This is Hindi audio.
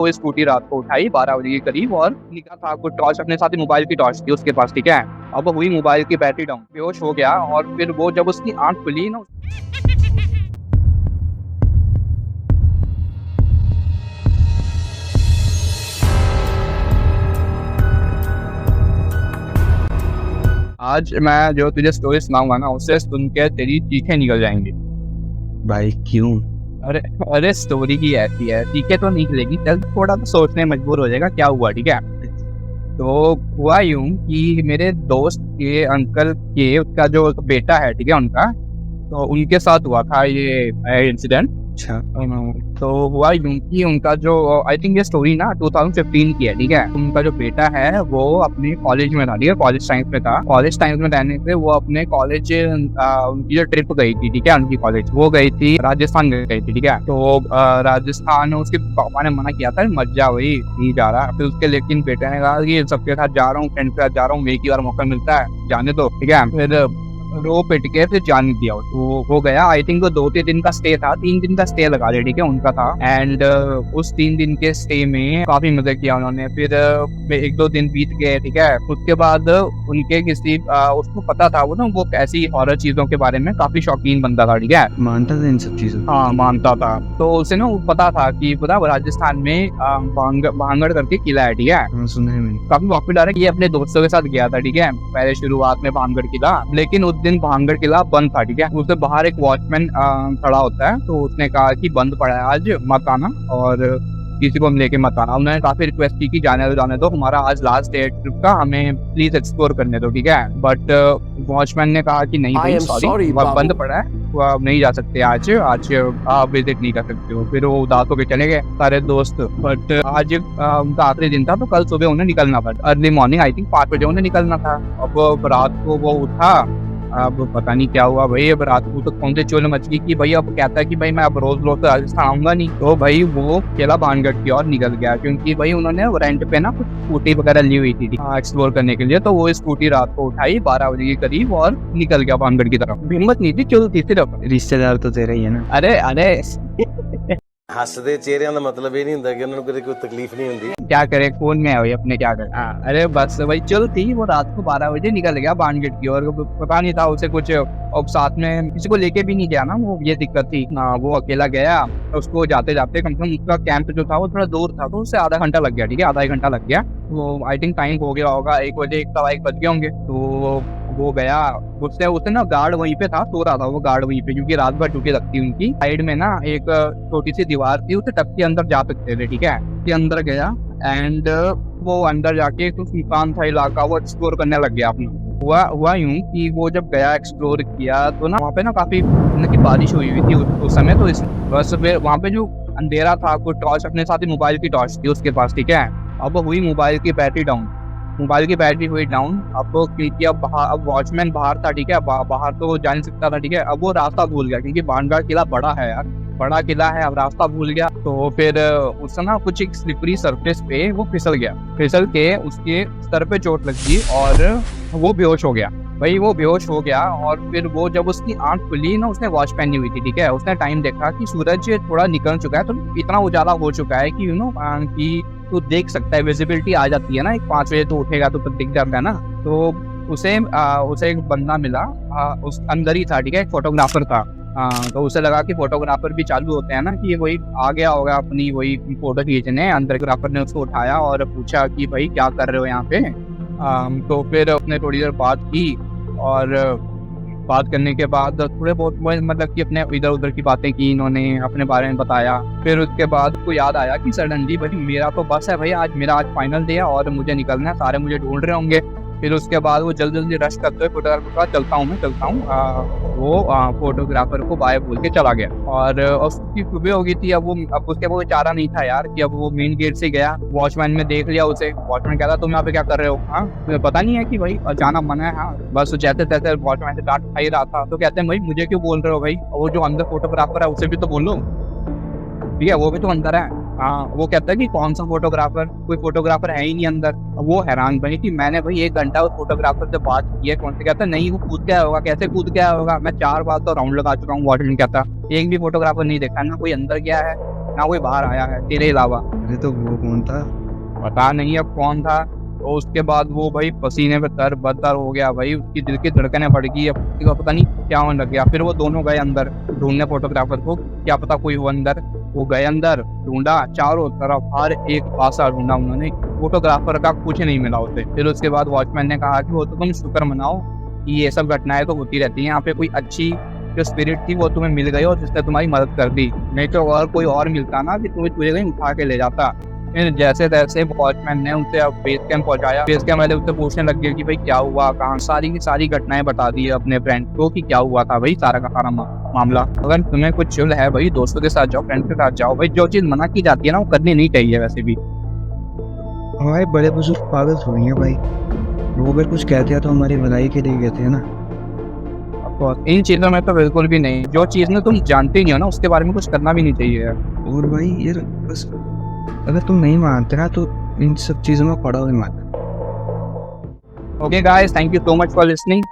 वो स्कूटी रात को उठाई 12 बजे के करीब और निकला था कुछ टॉर्च अपने साथ ही मोबाइल की टॉर्च थी उसके पास, ठीक है। अब वो हुई मोबाइल की बैटरी डाउन, बेहोश हो गया और फिर वो जब उसकी आंख खुली ना, आज मैं जो तुझे स्टोरी सुनाऊंगा ना उससे सुन के तेरी चीखें निकल जाएंगी। भाई क्यों? अरे अरे स्टोरी ही ऐसी है, चीखें तो निकलेगी, चल थोड़ा तो सोचने मजबूर हो जाएगा क्या हुआ, ठीक है। तो हुआ यूं कि मेरे दोस्त के अंकल के उसका जो बेटा है, ठीक है, उनका तो उनके साथ हुआ था ये इंसिडेंट। अच्छा। तो हुआ यूं कि उनका जो आई थिंक ये स्टोरी ना 2015 की है, ठीक है। उनका जो बेटा है वो अपने कॉलेज में था, ठीक है, कॉलेज टाइम में था। कॉलेज टाइम में रहने से वो अपने कॉलेज उनकी जो ट्रिप गई थी, ठीक है, उनकी कॉलेज वो गई थी राजस्थान गई थी, ठीक है। तो राजस्थान उसके पापा ने मना किया था मत जा, वही नहीं जा रहा। फिर उसके लेकिन बेटे ने कहा कि सबके साथ जा रहा हूँ, फ्रेंड के साथ जा रहा हूँ, एक ही बार मौका मिलता है, जाने दो, ठीक है। फिर रो पिट के फिर जाने दिया उसको, हो गया। आई थिंक वो 2-3 दिन का स्टे था, 3 दिन का स्टे लगा लिया, ठीक है, उनका था। एंड उस 3 दिन के स्टे में काफी मजा किया उन्होंने। फिर 1-2 दिन बीत गए, ठीक है। उसके बाद उनके किसी उसको पता था वो ना, वो ऐसी हॉरर चीजों के बारे में काफी शौकीन बंदा था, ठीक है। मानता था इन सब चीजों? हाँ मानता था। तो उसे ना पता था कि पता राजस्थान में भांगड़ करके किला है, ठीक है। सुना है मैंने। काफी पॉपुलर है। ये अपने दोस्तों के साथ गया था, ठीक है, पहले शुरुआत में भांगड़ किला। लेकिन उस दिन भांगड़ किला बंद था, ठीक है। उससे बाहर एक वॉचमैन खड़ा होता है, तो उसने कहा कि बंद पड़ा है आज, मत आना और किसी को हम लेके मत आना। उन्होंने काफी रिक्वेस्ट की कि जाने दो, हमारा आज लास्ट डे ट्रिप का, हमें प्लीज एक्सप्लोर करने दो, ठीक है। बट वॉचमैन ने कहा कि नहीं भाई, सॉरी बंद पड़ा है, वो आप नहीं जा सकते, आज आप विजिट नहीं कर सकते हो। फिर वो उदास होकर चले गए सारे दोस्त। बट आज उनका आखिरी दिन था, तो कल सुबह उन्हें निकलना था, अर्ली मॉर्निंग, आई थिंक 5 बजे उन्हें निकलना था। अब रात को वो उठा, अब पता नहीं क्या हुआ भाई। अब रात को तो कौन से चोल मच गई कि भाई अब कहता है कि भाई मैं अब रोज रोज तो राजस्थान आऊंगा नहीं। तो भाई वो केला भानगढ़ की ओर निकल गया, क्योंकि भाई उन्होंने रेंट पे ना कुछ स्कूटी वगैरह ली हुई थी एक्सप्लोर करने के लिए। तो वो स्कूटी रात को उठाई 12 बजे के करीब और निकल गया भानगढ़ की तरफ। हिम्मत नहीं थी, चल थी सिर्फ। रिश्तेदार तो तेरा ही है ना। अरे अरे हसदे चेहरिਆਂ ਦਾ मतलब ये नहीं ਹੁੰਦਾ कि उन्होंने कोई तकलीफ नहीं होती। क्या करे, फोन में है भाई अपने, क्या करे। अरे बस भाई चल थी, वो रात को 12 बजे निकल गया भानगढ़ की और पता नहीं था उसे कुछ, और साथ में किसी को लेके भी नहीं गया ना, वो ये दिक्कत थी ना। वो अकेला गया, उसको जाते जाते कम से कम उसका कैंप जो था वो थोड़ा दूर था, तो उससे आधा घंटा लग गया, ठीक है, आधा 1 घंटा लग गया। वो आई थिंक टाइम हो गया होगा 1 बजे, 1 बज गए होंगे। तो वो गया, उससे ना गार्ड वहीं पे था, सो रहा था वो गार्ड वहीं पे, क्योंकि रात भर ड्यूटी लगती है उनकी। साइड में ना एक छोटी सी दीवार थी, उसे टप के अंदर जा सकते थे, ठीक है। के अंदर गया एंड वो अंदर जाके तो सुनसान था इलाका, वो एक्सप्लोर करने लग गया अपना। हुआ यूं कि वो जब गया एक्सप्लोर किया तो ना वहाँ पे ना काफी की बारिश हुई हुई थी उस समय। तो बस फिर वहाँ पे जो अंधेरा था, कुछ टॉर्च अपने साथ ही मोबाइल की टॉर्च थी उसके पास, ठीक है। अब हुई मोबाइल की बैटरी डाउन, मोबाइल की बैटरी हुई डाउन। अब क्योंकि अब वॉचमैन बाहर था, ठीक है, बाहर तो जा नहीं सकता था, ठीक है। अब वो रास्ता भूल गया, क्योंकि भानगढ़ किला बड़ा है यार, बड़ा किला है। अब रास्ता भूल गया, तो फिर उससे ना कुछ एक स्लिपरी सरफेस पे वो फिसल गया। फिसल के उसके सर पे चोट लग गई और वो बेहोश हो गया। भाई वो बेहोश हो गया और फिर वो जब उसकी आंख खुली ना, उसने वॉच पहनी हुई थी, ठीक है। उसने टाइम देखा कि सूरज थोड़ा निकल चुका है, तो इतना उजाला हो चुका है कि कि तो देख सकता है, विजिबिलिटी आ जाती है ना, 5 बजे तो उठेगा तो दिख जाता है ना। तो उसे एक बंदा मिला, उस अंदर ही था, ठीक है, एक फोटोग्राफर था। तो उसे लगा कि फोटोग्राफर भी चालू होते हैं ना, कि वही आ गया होगा अपनी वही फोटो खींचने। अंदर फोटोग्राफर ने उसको उठाया और पूछा कि भाई क्या कर रहे हो यहाँ पे। तो फिर उसने थोड़ी देर बात की और बात करने के बाद थोड़े बहुत मतलब कि अपने इधर उधर की बातें की इन्होंने, अपने बारे में बताया। फिर उसके बाद को याद आया कि सडनली भाई मेरा तो बस है भाई, मेरा आज फाइनल डे है और मुझे निकलना है, सारे मुझे ढूंढ रहे होंगे। फिर उसके बाद वो जल्दी रश करते हुए फोटोग्राफर का चलता हूँ वो फोटोग्राफर को बाय बोल के चला गया। और उसकी सुबह हो गई थी। अब उसके वो चारा नहीं था यार कि अब वो मेन गेट से गया, वॉचमैन ने देख लिया उसे। वॉचमैन कहता तुम यहाँ पे क्या कर रहे हो, हाँ तुम्हें पता नहीं है कि भाई जाना मना है। हाँ बस जैसे तैसे वॉचमैन से डांट खा ही रहा था। तो कहते हैं भाई मुझे क्यों बोल रहे हो भाई, वो जो अंदर फोटोग्राफर है उसे भी तो बोलो, ठीक है, वो भी तो अंदर है। हाँ वो कहता है कि कौन सा फोटोग्राफर, कोई फोटोग्राफर है ही नहीं अंदर। वो हैरान बनी कि मैंने भाई 1 घंटा उस फोटोग्राफर से बात की है, कौन से, कहता नहीं वो कूद गया होगा। कैसे कूद गया होगा, मैं 4 बार तो राउंड लगा चुका हूँ। वॉचमैन कहता एक भी फोटोग्राफर नहीं देखा, ना कोई अंदर गया है ना कोई बाहर आया है तेरे अलावा। अरे तो वो कौन था? पता नहीं अब कौन था। तो उसके बाद वो भाई पसीने में तर बतर हो गया भाई, उसकी दिल की धड़कनें बढ़ गई, अब किसी को पता नहीं क्या होने लग गया। फिर वो दोनों गए अंदर ढूंढने फोटोग्राफर को, क्या पता कोई हो अंदर। वो गए अंदर, ढूंढा चारों तरफ, हर एक पासा ढूंढा उन्होंने, फोटोग्राफर का कुछ नहीं मिला उसे। फिर उसके बाद वॉचमैन ने कहा कि वो तो तुम शुक्र मनाओ कि ये सब घटनाएं तो होती रहती हैं, यहाँ पे कोई अच्छी जो स्पिरिट थी वो तुम्हें मिल गई और जिसने तुम्हारी मदद कर दी, नहीं तो और कोई और मिलता ना कि तुम्हें तुझे कहीं उठा के ले जाता। फिर जैसे तैसे वॉचमैन ने उसे अब बेस कैंप पहुंचाया। बेस कैंप वाले उससे पूछने लग गए कि भाई क्या हुआ, कहाँ, सारी की सारी घटनाएं बता दी अपने फ्रेंड को कि क्या हुआ था भाई, सारा का सारा मामला। अगर तुम्हें कुछ चुल है भाई, दोस्तों के साथ जाओ, फ्रेंड के साथ जाओ भाई, जो चीज मना की जाती है ना वो करनी नहीं चाहिए वैसे भी। हमारे बड़े बुजुर्ग पागल थोड़ी हैं भाई, वो अगर कुछ कहते हैं तो हमारी भलाई के लिए कहते हैं ना। इन चीजों में तो बिल्कुल भी नहीं, जो चीज ना तुम जानते नहीं हो ना उसके बारे में कुछ करना भी नहीं चाहिए यार। और भाई यार बस अगर तुम नहीं मानते ना तो इन सब चीज़ों में पड़ा हुआ मत। Okay guys, thank you so much for listening.